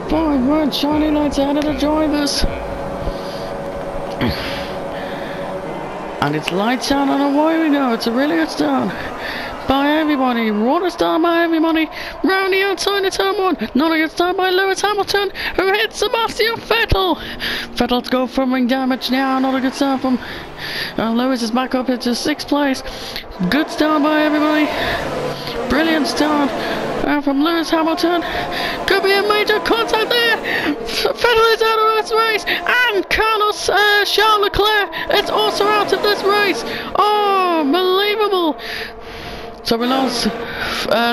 5 red shiny lights ahead of the drivers. And it's lights out and away we go. It's a really good start by everybody. Water start by everybody. Round the outside of turn 1. Not a good start by Lewis Hamilton, who hits Sebastian Vettel. Vettel's go from wing damage now. Not a good start from Lewis is back up into 6th place. Good start by everybody. Brilliant start from Lewis Hamilton. Could be a major contact there. Vettel is out of this race, and Charles Leclerc is also out of this race. Oh, unbelievable! So we lost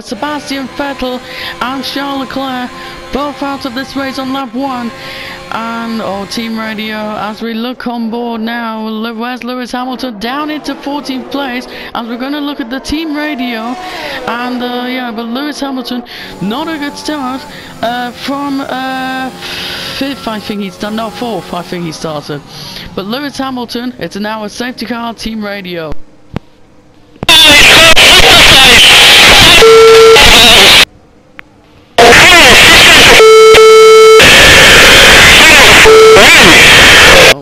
Sebastian Vettel and Charles Leclerc, both out of this race on lap 1. And team radio, as we look on board now, where's Lewis Hamilton? Down into 14th place, as we're going to look at the team radio. And but Lewis Hamilton, not a good start from 5th, I think he's done. No, 4th, I think he started. But Lewis Hamilton, it's now a safety car team radio.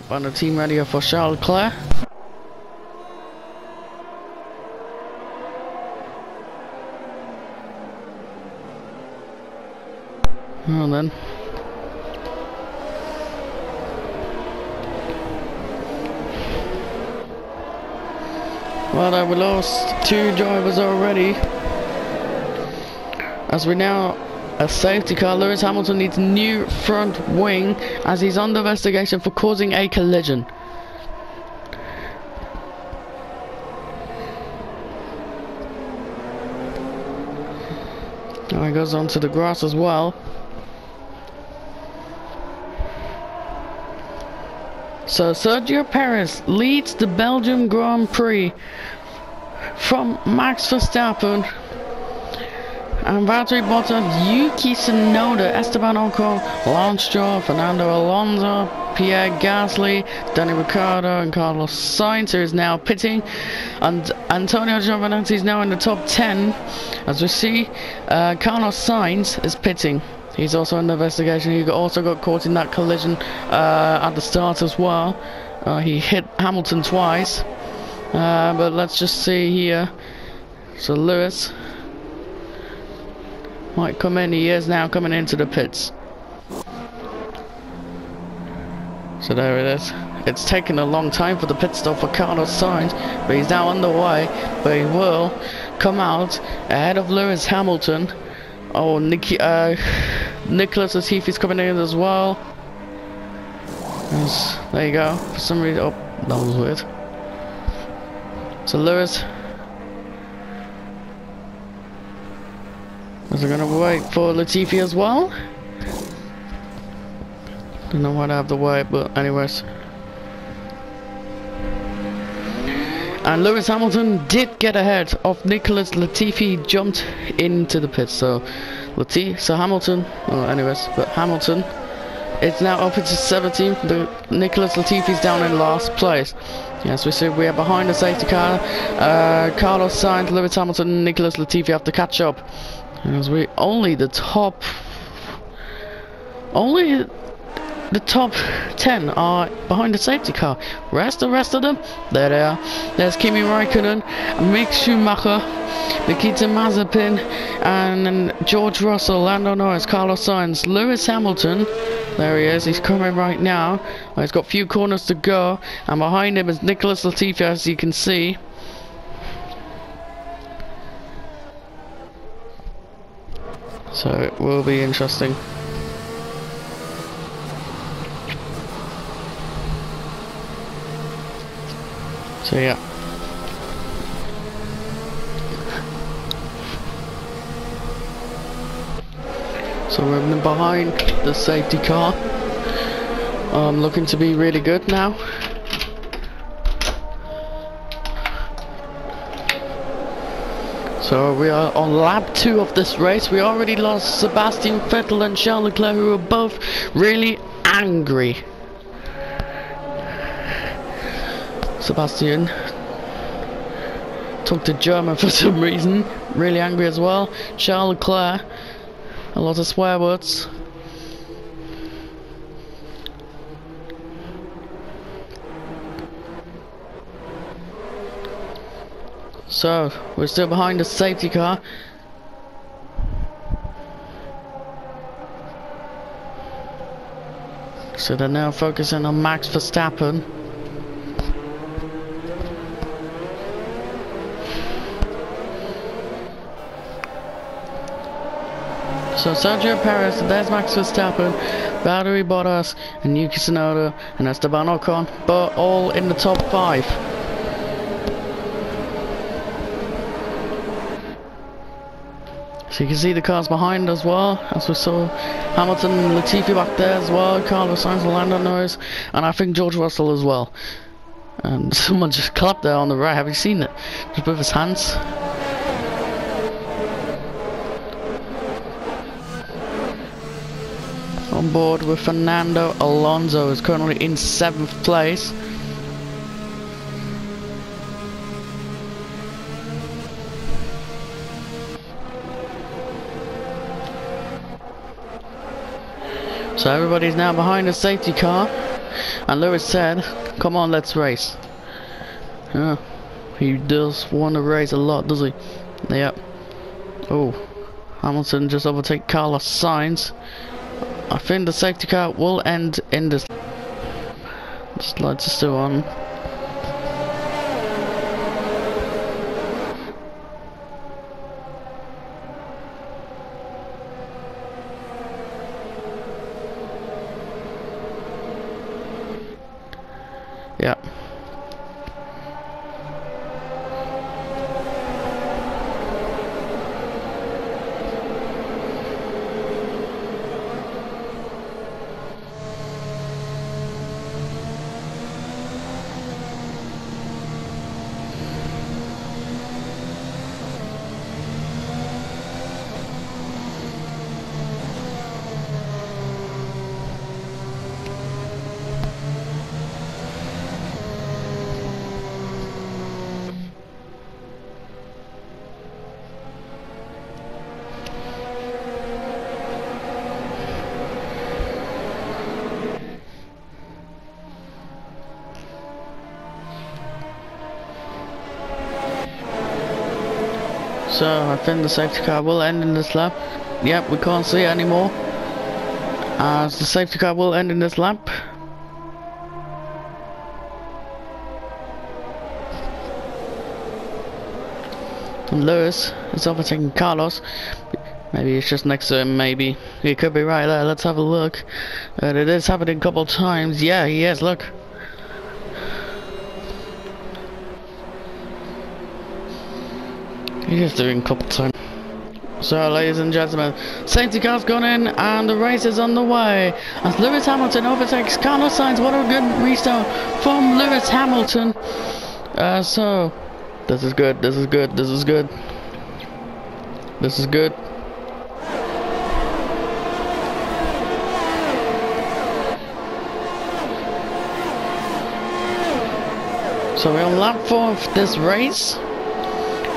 On the team radio for Charles Leclerc. And then well, we lost 2 drivers already, as we now a safety car. Lewis Hamilton needs new front wing, as he's under investigation for causing a collision. Now he goes onto the grass as well. So Sergio Perez leads the Belgium Grand Prix from Max Verstappen and Valtteri Bottas, Yuki Tsunoda, Esteban Ocon, Lance Stroll, Fernando Alonso, Pierre Gasly, Danny Ricciardo and Carlos Sainz, who is now pitting, and Antonio Giovinazzi is now in the top 10. As we see, Carlos Sainz is pitting. He's also under investigation. He also got caught in that collision at the start as well. He hit Hamilton twice. But let's just see here. So Lewis might come in. He is now coming into the pits. So there it is. It's taken a long time for the pit stop for Carlos Sainz, but he's now underway. But he will come out ahead of Lewis Hamilton. Oh, Nicholas Latifi's coming in as well. There you go. For some reason, oh, that was weird. So Lewis is gonna wait for Latifi as well. Don't know why they have to wait, but anyways. And Lewis Hamilton did get ahead of Nicholas Latifi, jumped into the pits. So Hamilton, but Hamilton, it's now up into 17th. Nicholas Latifi's down in last place. Yes, we see we are behind the safety car. Carlos Sainz, Lewis Hamilton, and Nicholas Latifi have to catch up. As we only the top 10 are behind the safety car. The rest of them, there they are. There's Kimi Raikkonen, Mick Schumacher, Nikita Mazepin, and George Russell, Lando Norris, Carlos Sainz, Lewis Hamilton. There he is. He's coming right now. He's got a few corners to go, and behind him is Nicholas Latifi, as you can see. So it will be interesting. So yeah. So we're behind the safety car. Looking to be really good now. So we are on lap 2 of this race. We already lost Sebastian Vettel and Charles Leclerc, who are both really angry. Sebastian talked to German for some reason, really angry as well. Charles Leclerc, a lot of swear words. So, we're still behind the safety car. So they're now focusing on Max Verstappen. So Sergio Perez, there's Max Verstappen, Valtteri Bottas, and Yuki Tsunoda, and Esteban Ocon, but all in the top 5. So you can see the cars behind as well, as we saw Hamilton and Latifi back there as well, Carlos Sainz, Lando Norris, and I think George Russell as well. And someone just clapped there on the right, have you seen it? Just with his hands. On board with Fernando Alonso, is currently in 7th place. So everybody's now behind the safety car, and Lewis said, come on, let's race. Yeah, he does want to race a lot, does he? Yep. Oh, Hamilton just overtake Carlos Sainz. I think the safety car will end in this. Slides are still on. Yeah. So I think the safety car will end in this lap. Yep, we can't see it anymore. As the safety car will end in this lap. And Lewis is overtaking Carlos. Maybe it's just next to him, maybe. He could be right there, let's have a look. It is happening a couple of times. Yeah, he is, look. He's just doing a couple of times. So ladies and gentlemen, safety car's gone in and the race is on the way. As Lewis Hamilton overtakes Carlos Sainz. What a good restart from Lewis Hamilton. So this is good, this is good, this is good. This is good. So we're on lap 4 of this race.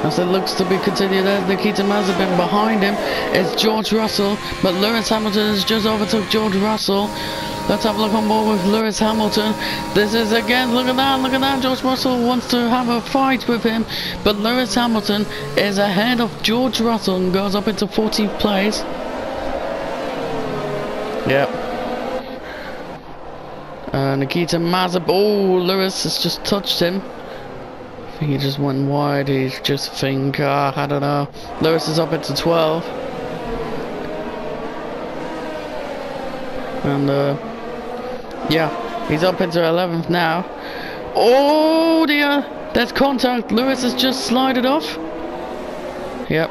As it looks to be continued, there's Nikita Mazepin. Behind him is George Russell, but Lewis Hamilton has just overtook George Russell. Let's have a look on board with Lewis Hamilton. This is again, look at that, George Russell wants to have a fight with him, but Lewis Hamilton is ahead of George Russell and goes up into 14th place. Yep. Nikita Mazepin, oh, Lewis has just touched him. I think he just went wide. He's just think, I don't know. Lewis is up into 12. And yeah, he's up into 11th now. Oh dear, there's contact. Lewis has just slided off. Yep.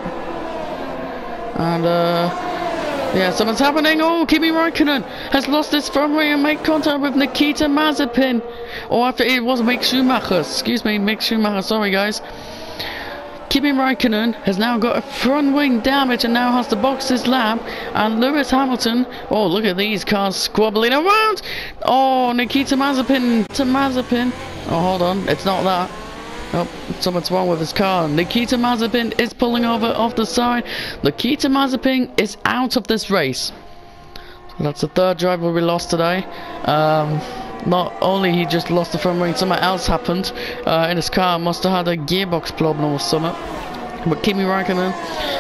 And yeah, something's happening. Oh, Kimi Räikkönen has lost his front wing and made contact with Nikita Mazepin. Oh, after it was Mick Schumacher. Excuse me, Mick Schumacher. Sorry, guys. Kimi Räikkönen has now got a front wing damage and now has to box his lap. And Lewis Hamilton. Oh, look at these cars squabbling around. Oh, Nikita Mazepin to Mazepin. Oh, hold on. It's not that. Oh, something's wrong with his car. Nikita Mazepin is pulling over off the side. Nikita Mazepin is out of this race. So that's the third driver we lost today. not only he just lost the front wing, something else happened in his car. Must have had a gearbox problem or something. But Kimi Raikkonen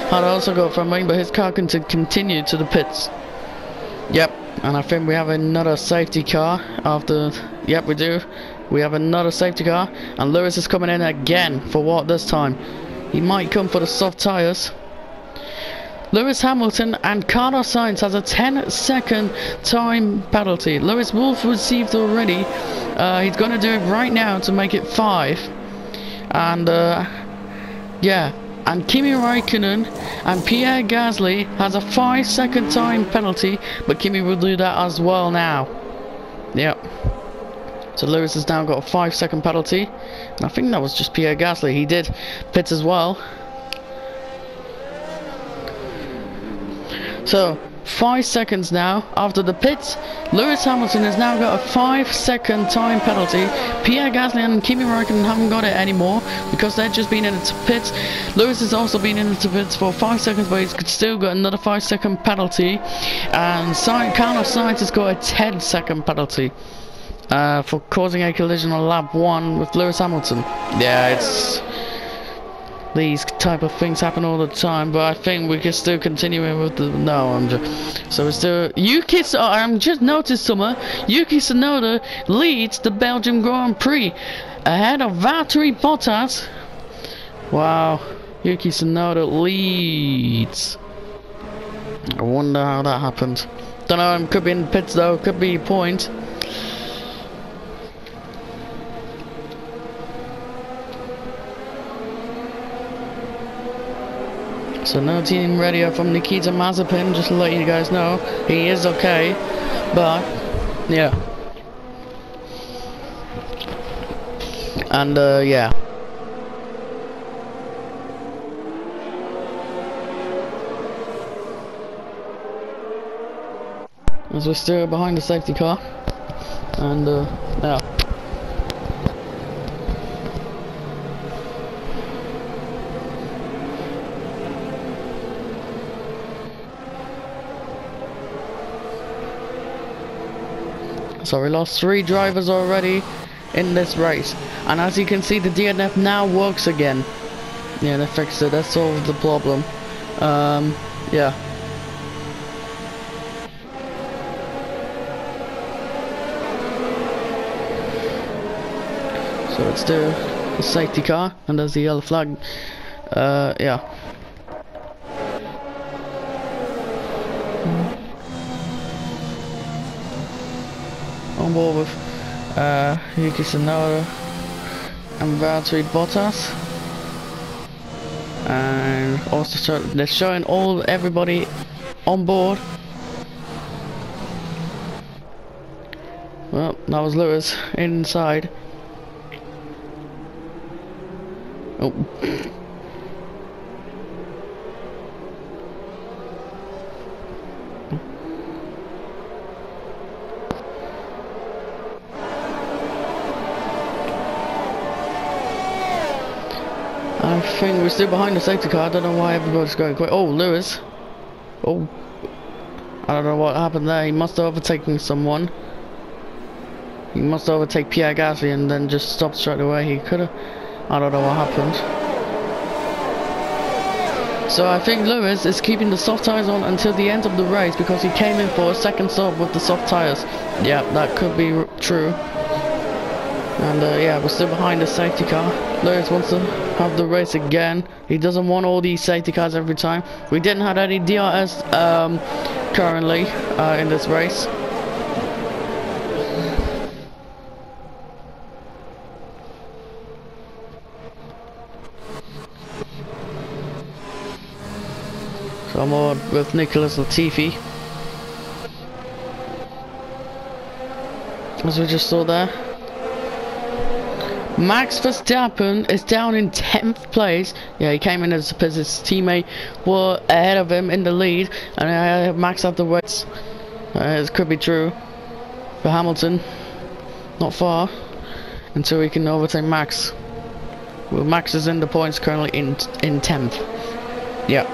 had also got front wing, but his car can continue to the pits. Yep, and I think we have another safety car after. Yep, we do. We have another safety car, and Lewis is coming in again. For what this time? He might come for the soft tyres. Lewis Hamilton and Carlos Sainz has a 10-second time penalty. Lewis Wolf received already. He's going to do it right now to make it 5. And yeah. And Kimi Raikkonen and Pierre Gasly has a 5-second time penalty, but Kimi will do that as well now. Yep. So Lewis has now got a 5-second penalty. And I think that was just Pierre Gasly. He did pit as well. So 5 seconds now after the pits. Lewis Hamilton has now got a 5-second time penalty. Pierre Gasly and Kimi Raikkonen haven't got it anymore because they've just been in the pits. Lewis has also been in the pits for 5 seconds, but he's still got another 5-second penalty. And Carlos Sainz has got a 10-second penalty for causing a collision on lap 1 with Lewis Hamilton. Yeah, it's these type of things happen all the time, but I think we can still continue with the. No, I'm just. So it's still Yuki. I'm just noticed somewhere. Yuki Tsunoda leads the Belgian Grand Prix ahead of Valtteri Bottas. Wow, Yuki Tsunoda leads. I wonder how that happened. Don't know. Could be in the pits though. Could be a point. So no team radio from Nikita Mazepin, just to let you guys know. He is okay, but yeah. And yeah. As we're still behind the safety car. And yeah. So we lost 3 drivers already in this race, and as you can see, the DNF now works again. Yeah, they fixed it. That solved the problem. Yeah. So let's do the safety car, and there's the yellow flag. Yeah. On board with Yuki Tsunoda and Valtteri Bottas, and also they're showing everybody on board. Well, that was Lewis inside. Oh. I think we're still behind the safety car. I don't know why everybody's going quick. Oh, Lewis. Oh. I don't know what happened there. He must have overtaken someone. He must overtake Pierre Gasly and then just stopped straight away. He could have. I don't know what happened. So I think Lewis is keeping the soft tyres on until the end of the race because he came in for a second stop with the soft tyres. Yeah, that could be true. And yeah, we're still behind the safety car. Lewis wants to have the race again. He doesn't want all these safety cars every time. We didn't have any DRS currently in this race. So I'm on with Nicholas Latifi, as we just saw there. Max Verstappen is down in 10th place. Yeah, he came in as his teammate were ahead of him in the lead, and Max had the weights. It could be true for Hamilton. Not far until we can overtake Max. Well, Max is in the points currently in 10th. Yeah.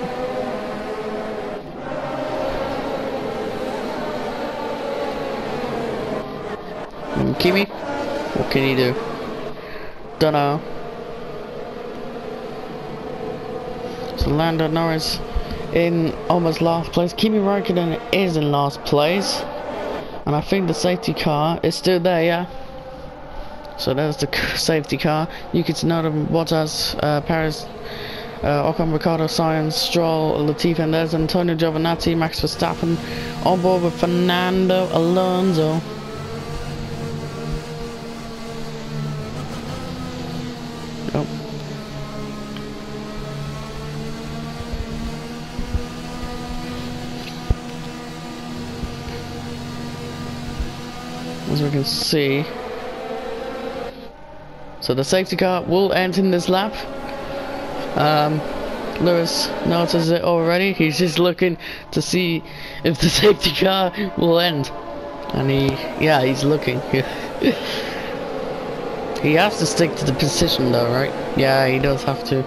Kimi, what can he do? Dunno. So Lando Norris in almost last place. Kimi Räikkönen is in last place. And I think the safety car is still there, yeah? So there's the safety car. Yuki Tsunoda, Bottas, Perez, Ocon, Ricciardo, Sainz, Stroll, Latifi, and there's Antonio Giovinazzi, Max Verstappen on board with Fernando Alonso. Oh. As we can see, so the safety car will end in this lap. Lewis notices it already. He's just looking to see if the safety car will end, and he's looking. He has to stick to the position though, right? Yeah, he does have to.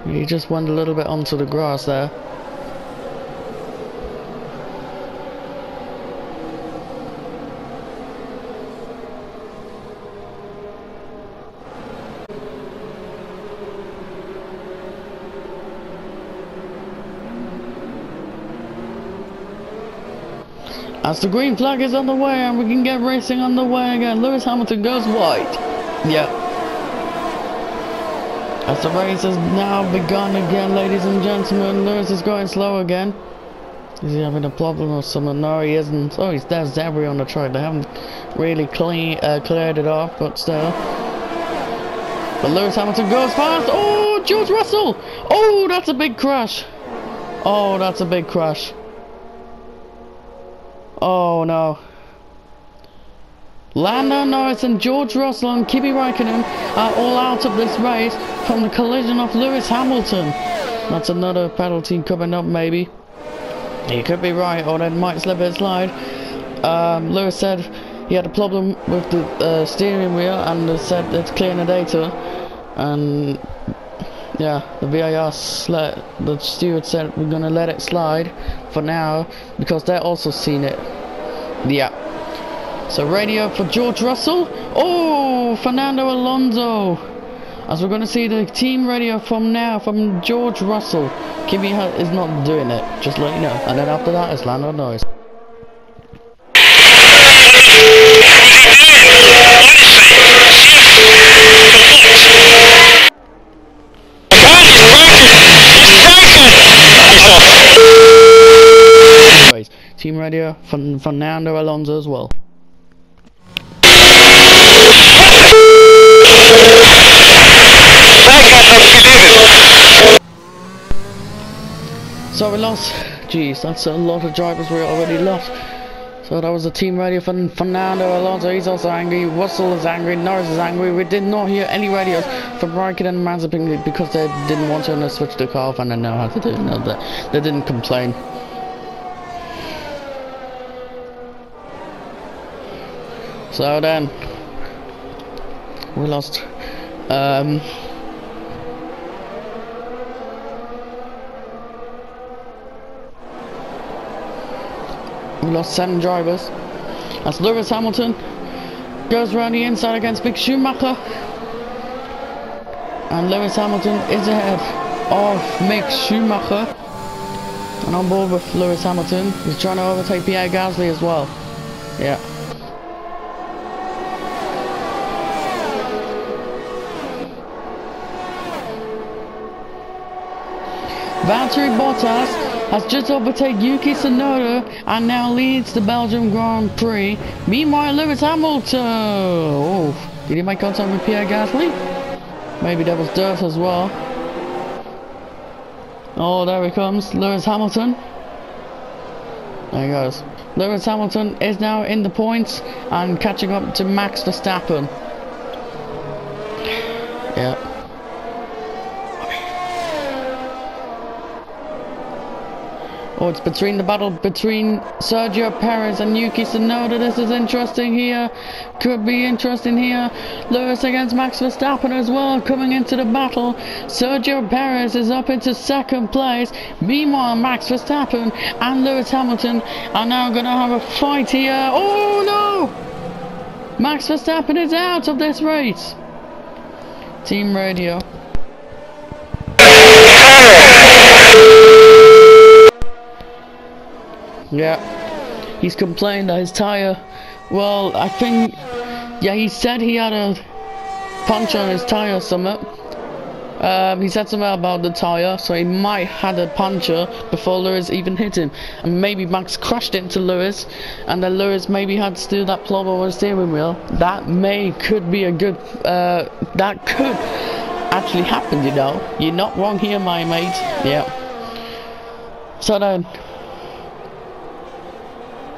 He just went a little bit onto the grass there. As the green flag is on the way and we can get racing on the way again, Lewis Hamilton goes wide. Yeah. As the race has now begun again, ladies and gentlemen, Lewis is going slow again. Is he having a problem or something? No, he isn't. Oh, there's debris on the track. They haven't really cleared it off, but still. But Lewis Hamilton goes fast. Oh, George Russell! Oh, that's a big crash. Oh, that's a big crash. Oh no. Lando Norris and George Russell and Kimi Räikkönen are all out of this race from the collision of Lewis Hamilton. That's another penalty coming up, maybe. You could be right, or they might slip and slide. Lewis said he had a problem with the steering wheel, and they said it's clearing the data. And yeah, the the steward said we're gonna let it slide for now because they're also seen it. Yeah. So radio for George Russell. Oh, Fernando Alonso. As we're gonna see the team radio from George Russell. Kimi is not doing it, just let you know. And then after that it's Lando Norris. Team radio from Fernando Alonso as well. So we lost. Jeez, that's a lot of drivers we already lost. So that was the team radio from Fernando Alonso. He's also angry. Russell is angry. Norris is angry. We did not hear any radios from Raikkonen and Mazepin because they didn't want to switch the car off and they know how to do it. No, they didn't complain. So then we lost we lost 7 drivers as Lewis Hamilton goes around the inside against Mick Schumacher, and Lewis Hamilton is ahead of Mick Schumacher, and on board with Lewis Hamilton he's trying to overtake Pierre Gasly as well. Yeah. Valtteri Bottas has just overtaken Yuki Tsunoda and now leads the Belgium Grand Prix. Meanwhile, Lewis Hamilton. Oh, did he make contact with Pierre Gasly? Maybe there was dirt as well. Oh, there he comes, Lewis Hamilton. There he goes. Lewis Hamilton is now in the points and catching up to Max Verstappen. Yeah. Oh, it's between the battle between Sergio Perez and Yuki Tsunoda. This is interesting here. Could be interesting here. Lewis against Max Verstappen as well coming into the battle. Sergio Perez is up into 2nd place. Meanwhile, Max Verstappen and Lewis Hamilton are now going to have a fight here. Oh no! Max Verstappen is out of this race. Team radio. Yeah, he's complained that his tyre, well, I think, yeah, he said he had a puncture on his tyre or something. He said something about the tyre, so he might had a puncture before Lewis even hit him. And maybe Max crashed into Lewis, and then Lewis maybe had to do that plow over the steering wheel. That could be a good, that could actually happen, you know. You're not wrong here, my mate. Yeah. So then,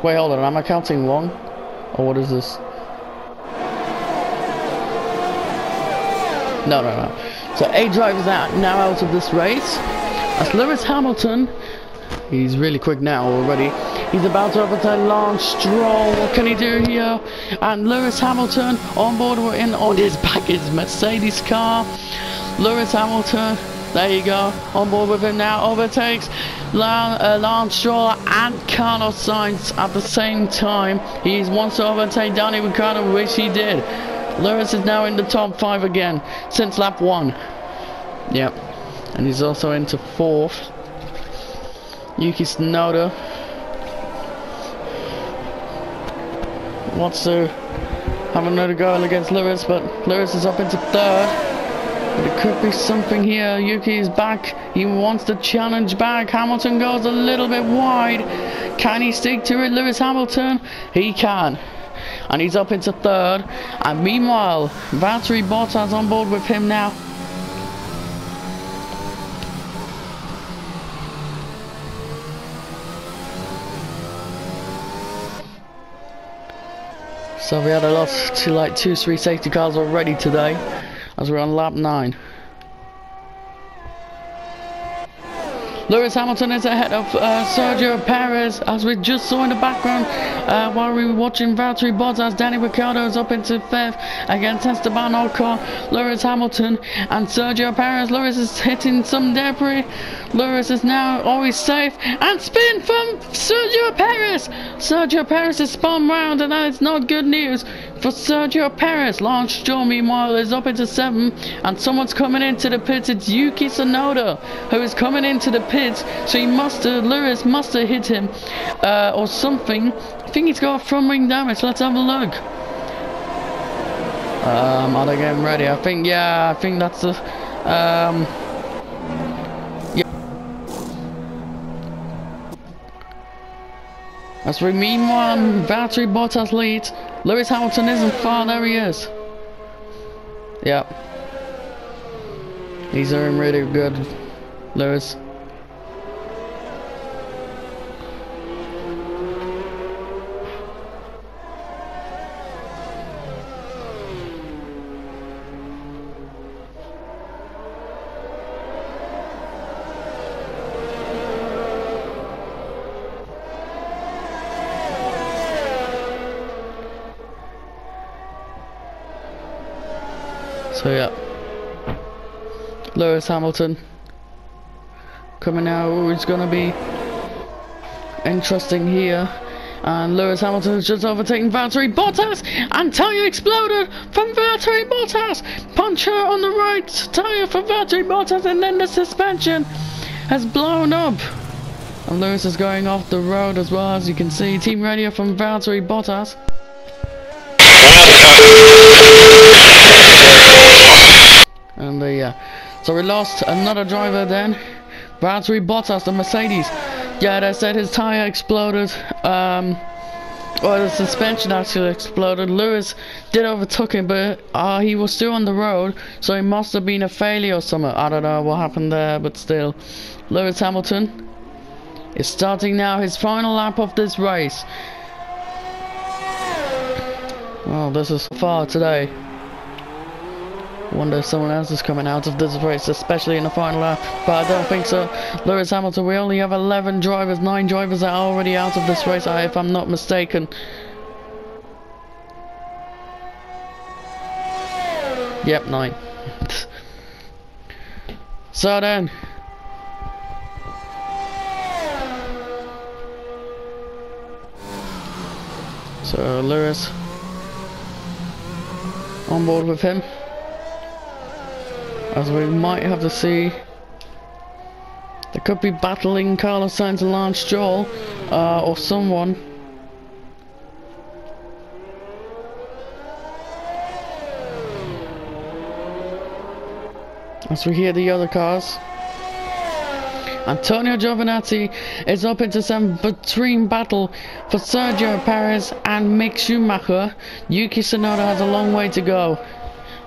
wait, hold on, am I counting wrong? Or what is this? No. So 8 drivers are now out of this race. That's Lewis Hamilton. He's really quick now already. He's about to overtake Lance Stroll. What can he do here? And Lewis Hamilton on board on his back his Mercedes car. Lewis Hamilton, there you go, on board with him now, overtakes Lance Stroll and Carlos Sainz at the same time. He wants to overtake Danny Ricciardo, which he did. Lewis is now in the top 5 again since lap 1. Yep, and he's also into 4th. Yuki Tsunoda wants to have another go against Lewis, but Lewis is up into 3rd. But it could be something here. Yuki is back. He wants to challenge back. Hamilton goes a little bit wide. Can he stick to it, Lewis Hamilton? He can. And he's up into 3rd. And meanwhile, Valtteri Bottas on board with him now. So we had a lot to like 2-3 safety cars already today, as we're on lap 9. Lewis Hamilton is ahead of Sergio Perez, as we just saw in the background while we were watching Valtteri Bottas. Danny Ricciardo is up into 5th against Esteban Ocon, Lewis Hamilton and Sergio Perez. Lewis is hitting some debris. Lewis is now always safe, and spin from Sergio Perez. Sergio Perez is spun round, and that is not good news for Sergio Perez. Lance Stroll meanwhile is up into 7th, and someone's coming into the pits. It's Yuki Tsunoda who is coming into the pits, so Lewis must have hit him or something. I think he's got front wing damage. Let's have a look. Are they getting ready? I think that's the as we meanwhile Valtteri Bottas leads. Lewis Hamilton isn't far. There he is. Yep. He's doing really good, Lewis. So yeah, Lewis Hamilton coming out. It's gonna be interesting here. And Lewis Hamilton has just overtaken Valtteri Bottas, and tyre exploded from Valtteri Bottas. Puncture on the right tyre for Valtteri Bottas, and then the suspension has blown up. And Lewis is going off the road as well, as you can see. Team radio from Valtteri Bottas. And so we lost another driver then. Valtteri Bottas, the Mercedes. Yeah, they said his tyre exploded. Or the suspension actually exploded. Lewis did overtook him, but he was still on the road, so it must have been a failure or something. I don't know what happened there, but still. Lewis Hamilton is starting now his final lap of this race. Well, this is far today. Wonder if someone else is coming out of this race, especially in the final lap, but I don't think so. Lewis Hamilton, we only have 11 drivers, 9 drivers are already out of this race, if I'm not mistaken. Yep, 9. So then, so Lewis on board with him, as we might have to see. They could be battling Carlos Sainz and Lance Stroll, or someone. As we hear the other cars. Antonio Giovinazzi is up into some between battle for Sergio Perez and Mick Schumacher. Yuki Tsunoda has a long way to go.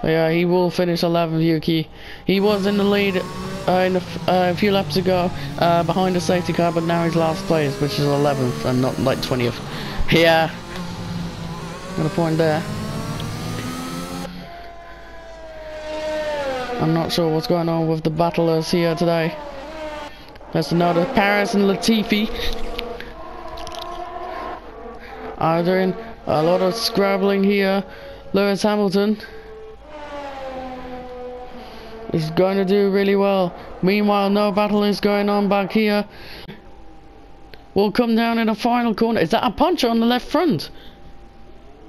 Yeah, he will finish 11th, Yuki. He was in the lead a few laps ago behind the safety car, but now he's last place, which is 11th and not like 20th. Yeah, got a point there. I'm not sure what's going on with the battlers here today. There's another Perez and Latifi are doing a lot of scrabbling here. Lewis Hamilton is going to do really well. Meanwhile, no battle is going on back here. We'll come down in the final corner. Is that a puncher on the left front?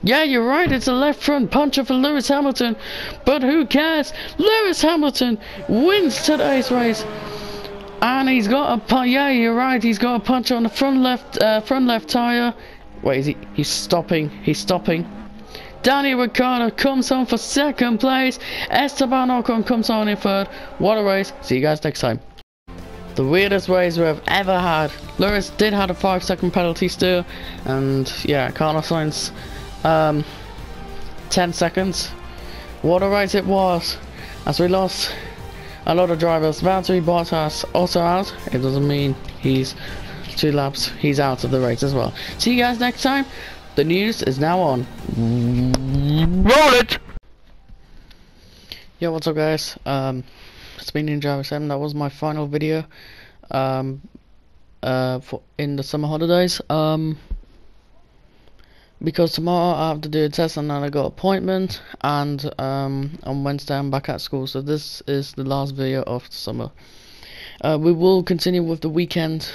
Yeah, you're right, it's a left front puncher for Lewis Hamilton. But who cares? Lewis Hamilton wins today's race. And he's got a punch. Yeah, you're right. He's got a punch on the front left tire. Wait, is he? He's stopping. He's stopping. Danny Ricciardo comes on for second place. Esteban Ocon comes on in third. What a race! See you guys next time. The weirdest race we've ever had. Lewis did have a 5-second penalty still, and yeah, Carlos Sainz, 10 seconds. What a race it was! As we lost a lot of drivers. Valtteri Bottas also out. It doesn't mean he's 2 laps. He's out of the race as well. See you guys next time. The news is now on. Roll it! Yo, what's up guys? It's been Ninja7. That was my final video for in the summer holidays. Because tomorrow I have to do a test and then I got an appointment, and on Wednesday I'm back at school, so this is the last video of the summer. We will continue with the weekend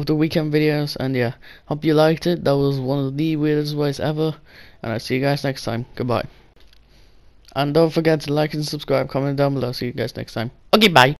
videos, and yeah, hope you liked it. That was one of the weirdest ways ever, and I'll see you guys next time. Goodbye. And don't forget to like and subscribe, comment down below. See you guys next time. Okay, bye.